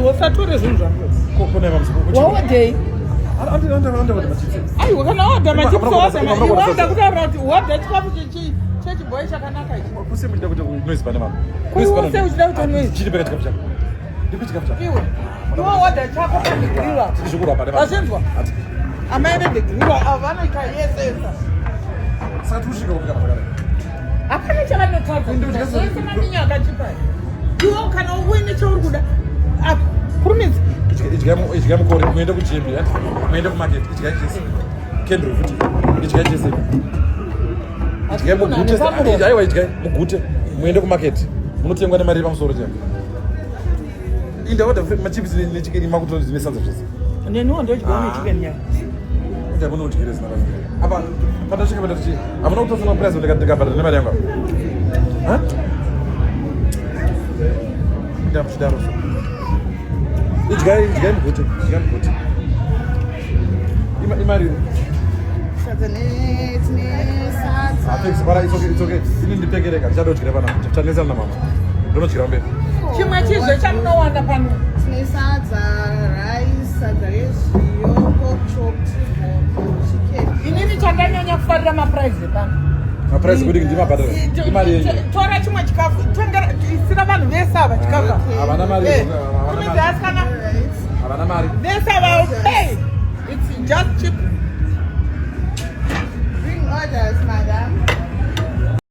wasatore zvinhu zvangu. Wawadei? Aiwa kana wadha machipsi wasema iwanda kutaura kuti wadha chikafu chechibhoyi chakanaka ichi. Kuse muchida kuti noise pane mama. Kuse uchida kuti noise. Chiripeka chikafu chako. Ndipi chikafu chako. Iwe. Iwe wadha chako pagrilla. Tichikura pane mama. Wazvinzwa? Amaende degrilla avanoita yesesa. Saka tusvika kufika pakadai. Hapana chavanotadza. Zvese maninyi akachipa. Iwe kana uine chauri kuda. Kurumidza. Idyai mukore muende kugym ya. Muende kumarket idyai chese. Kendro futi. Idyai chese. Idyai mugute. Aiwa idyai mugute. Muende kumarket. Munotengwa nemari pamusoro chako. Inda wada machips nechikeni makutori zimesanza zvese. Neniwo ndodya nechikeni yako. Ndabona udyire zina basi. Apa patasvika patati. Amuna kutosana price ndikabhadhara nemari yangu. Ha? Ndamshidaro. Idyai mugute. Imari. Afix para it's okay. Ini ndipekereka ndichadodyira pana. Ndichanesana na mama. Ndonodyira mberi. Chimwe chizvo chamunowanda pano. Tine sadza, rice, sadza rezviyo, pork chopped, chicken. Inini chandanyanya kufarira mapuraizi pano. Mapuraizi kuti ndimabhadhara. Imari yenyu. Tora chimwe chikafu. Isina vanhu vese ava chikafu. Havana mari. Kumidza asikana. Havana mari. Vese ava pay. It's just cheap. Bring orders, madam.